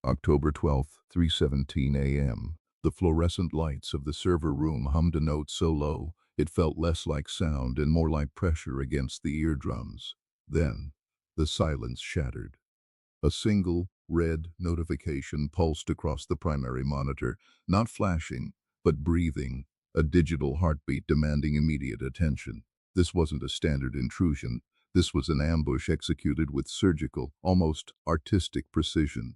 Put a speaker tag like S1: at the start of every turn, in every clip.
S1: October 12th, 3:17 a.m. The fluorescent lights of the server room hummed a note so low, it felt less like sound and more like pressure against the eardrums. Then, the silence shattered. A single, red notification pulsed across the primary monitor, not flashing, but breathing, a digital heartbeat demanding immediate attention. This wasn't a standard intrusion. This was an ambush executed with surgical, almost artistic precision.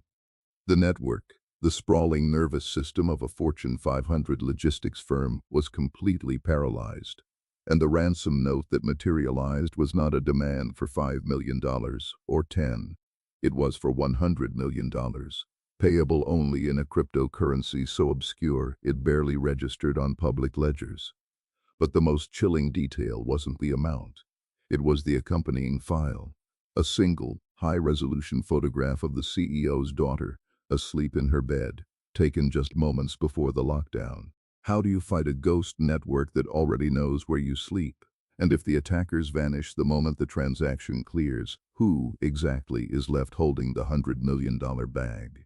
S1: The network, the sprawling nervous system of a Fortune 500 logistics firm, was completely paralyzed. And the ransom note that materialized was not a demand for $5 million or 10. It was for $100 million, payable only in a cryptocurrency so obscure it barely registered on public ledgers. But the most chilling detail wasn't the amount. It was the accompanying file. A single, high-resolution photograph of the CEO's daughter, asleep in her bed, taken just moments before the lockdown. How do you fight a ghost network that already knows where you sleep? And if the attackers vanish the moment the transaction clears, who exactly is left holding the $100 million bag?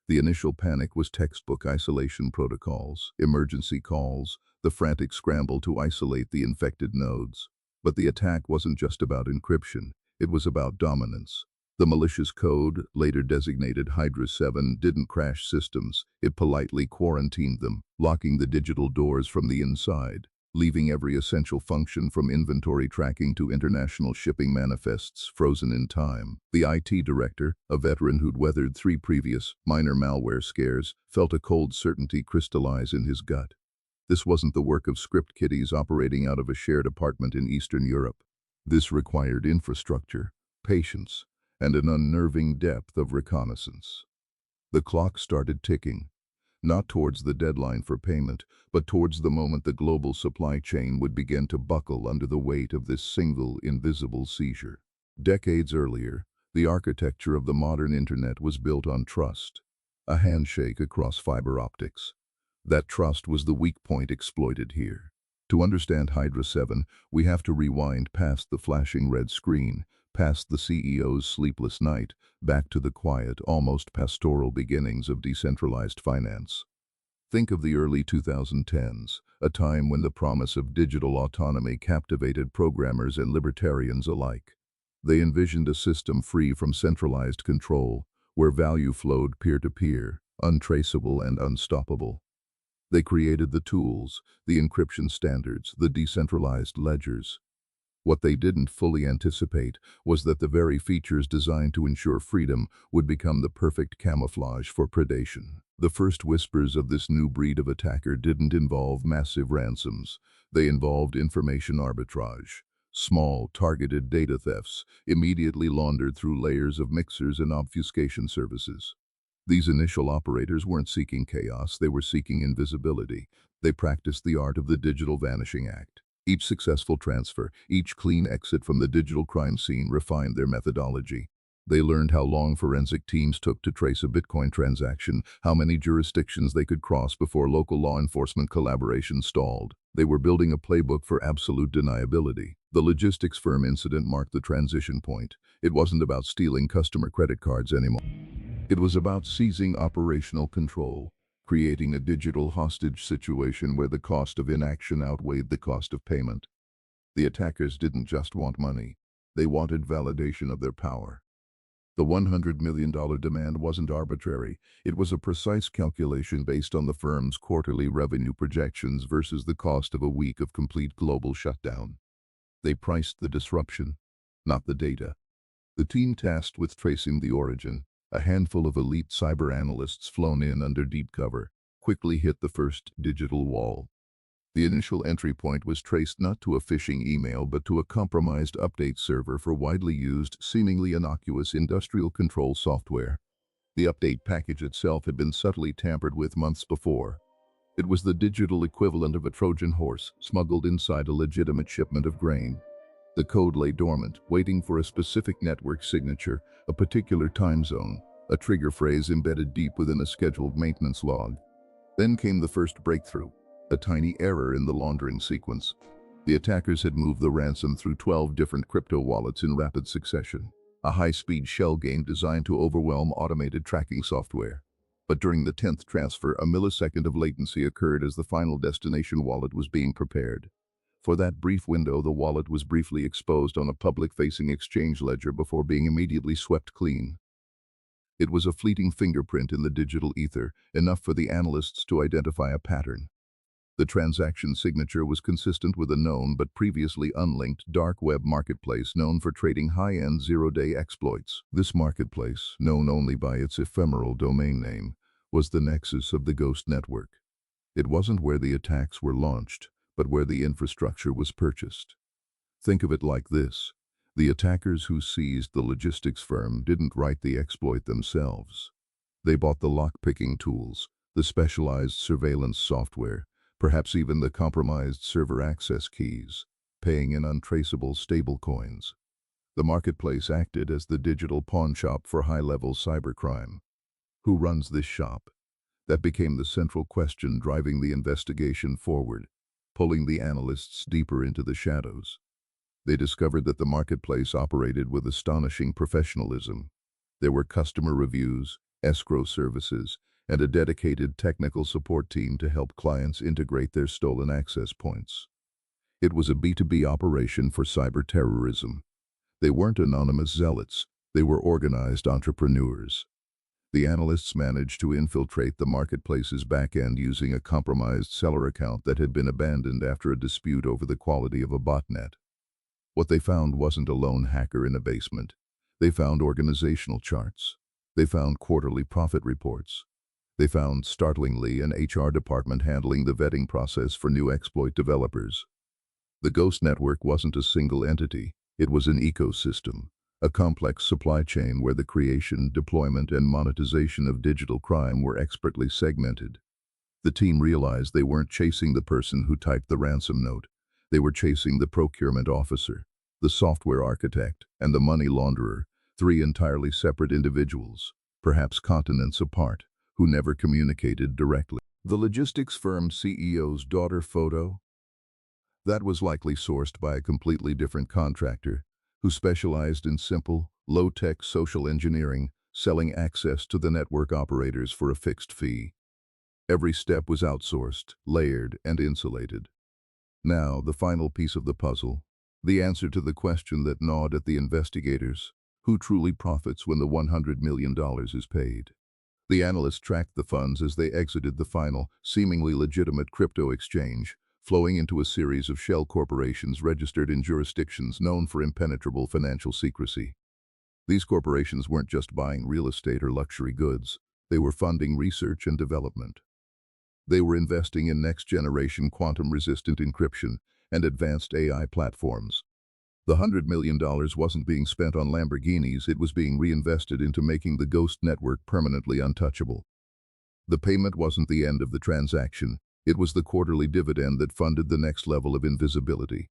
S1: The initial panic was textbook isolation protocols, emergency calls, the frantic scramble to isolate the infected nodes. But the attack wasn't just about encryption, it was about dominance. The malicious code, later designated Hydra 7, didn't crash systems, it politely quarantined them, locking the digital doors from the inside, leaving every essential function from inventory tracking to international shipping manifests frozen in time. The IT director, a veteran who'd weathered 3 previous, minor malware scares, felt a cold certainty crystallize in his gut. This wasn't the work of script kiddies operating out of a shared apartment in Eastern Europe. This required infrastructure, patience, and an unnerving depth of reconnaissance. The clock started ticking, not towards the deadline for payment, but towards the moment the global supply chain would begin to buckle under the weight of this single, invisible seizure. Decades earlier, the architecture of the modern internet was built on trust, a handshake across fiber optics. That trust was the weak point exploited here. To understand Hydra 7, we have to rewind past the flashing red screen, past the CEO's sleepless night, back to the quiet, almost pastoral beginnings of decentralized finance. Think of the early 2010s, a time when the promise of digital autonomy captivated programmers and libertarians alike. They envisioned a system free from centralized control, where value flowed peer-to-peer, untraceable and unstoppable. They created the tools, the encryption standards, the decentralized ledgers. What they didn't fully anticipate was that the very features designed to ensure freedom would become the perfect camouflage for predation. The first whispers of this new breed of attacker didn't involve massive ransoms. They involved information arbitrage. Small, targeted data thefts, immediately laundered through layers of mixers and obfuscation services. These initial operators weren't seeking chaos, they were seeking invisibility. They practiced the art of the digital vanishing act. Each successful transfer, each clean exit from the digital crime scene refined their methodology. They learned how long forensic teams took to trace a Bitcoin transaction, how many jurisdictions they could cross before local law enforcement collaboration stalled. They were building a playbook for absolute deniability. The logistics firm incident marked the transition point. It wasn't about stealing customer credit cards anymore. It was about seizing operational control, creating a digital hostage situation where the cost of inaction outweighed the cost of payment. The attackers didn't just want money, they wanted validation of their power. The $100 million demand wasn't arbitrary, it was a precise calculation based on the firm's quarterly revenue projections versus the cost of a week of complete global shutdown. They priced the disruption, not the data. The team tasked with tracing the origin, a handful of elite cyber analysts flown in under deep cover, quickly hit the first digital wall. The initial entry point was traced not to a phishing email but to a compromised update server for widely used, seemingly innocuous industrial control software. The update package itself had been subtly tampered with months before. It was the digital equivalent of a Trojan horse smuggled inside a legitimate shipment of grain. The code lay dormant, waiting for a specific network signature, a particular time zone, a trigger phrase embedded deep within a scheduled maintenance log. Then came the first breakthrough, a tiny error in the laundering sequence. The attackers had moved the ransom through 12 different crypto wallets in rapid succession, a high-speed shell game designed to overwhelm automated tracking software. But during the 10th transfer, a millisecond of latency occurred as the final destination wallet was being prepared. For that brief window, the wallet was briefly exposed on a public-facing exchange ledger before being immediately swept clean. It was a fleeting fingerprint in the digital ether, enough for the analysts to identify a pattern. The transaction signature was consistent with a known but previously unlinked dark web marketplace known for trading high-end zero-day exploits. This marketplace, known only by its ephemeral domain name, was the nexus of the Ghost network. It wasn't where the attacks were launched, but where the infrastructure was purchased. Think of it like this. The attackers who seized the logistics firm didn't write the exploit themselves. They bought the lock-picking tools, the specialized surveillance software, perhaps even the compromised server access keys, paying in untraceable stablecoins. The marketplace acted as the digital pawnshop for high-level cybercrime. Who runs this shop? That became the central question driving the investigation forward, pulling the analysts deeper into the shadows. They discovered that the marketplace operated with astonishing professionalism. There were customer reviews, escrow services, and a dedicated technical support team to help clients integrate their stolen access points. It was a B2B operation for cyber terrorism. They weren't anonymous zealots, they were organized entrepreneurs. The analysts managed to infiltrate the marketplace's back-end using a compromised seller account that had been abandoned after a dispute over the quality of a botnet. What they found wasn't a lone hacker in a basement. They found organizational charts. They found quarterly profit reports. They found, startlingly, an HR department handling the vetting process for new exploit developers. The Ghost network wasn't a single entity. It was an ecosystem, a complex supply chain where the creation, deployment, and monetization of digital crime were expertly segmented. The team realized they weren't chasing the person who typed the ransom note. They were chasing the procurement officer, the software architect, and the money launderer, three entirely separate individuals, perhaps continents apart, who never communicated directly. The logistics firm CEO's daughter photo? That was likely sourced by a completely different contractor, who specialized in simple, low-tech social engineering, selling access to the network operators for a fixed fee. Every step was outsourced, layered, and insulated. Now, the final piece of the puzzle, the answer to the question that gnawed at the investigators: who truly profits when the $100 million is paid? The analysts tracked the funds as they exited the final, seemingly legitimate crypto exchange, flowing into a series of shell corporations registered in jurisdictions known for impenetrable financial secrecy. These corporations weren't just buying real estate or luxury goods, they were funding research and development. They were investing in next-generation quantum-resistant encryption and advanced AI platforms. The $100 million wasn't being spent on Lamborghinis, it was being reinvested into making the Ghost network permanently untouchable. The payment wasn't the end of the transaction, it was the quarterly dividend that funded the next level of invisibility.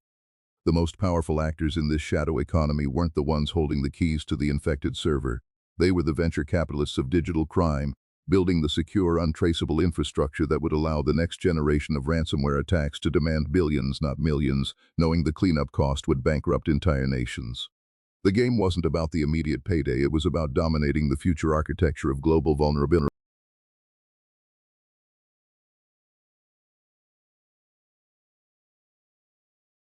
S1: The most powerful actors in this shadow economy weren't the ones holding the keys to the infected server. They were the venture capitalists of digital crime, building the secure, untraceable infrastructure that would allow the next generation of ransomware attacks to demand billions, not millions, knowing the cleanup cost would bankrupt entire nations. The game wasn't about the immediate payday, it was about dominating the future architecture of global vulnerability.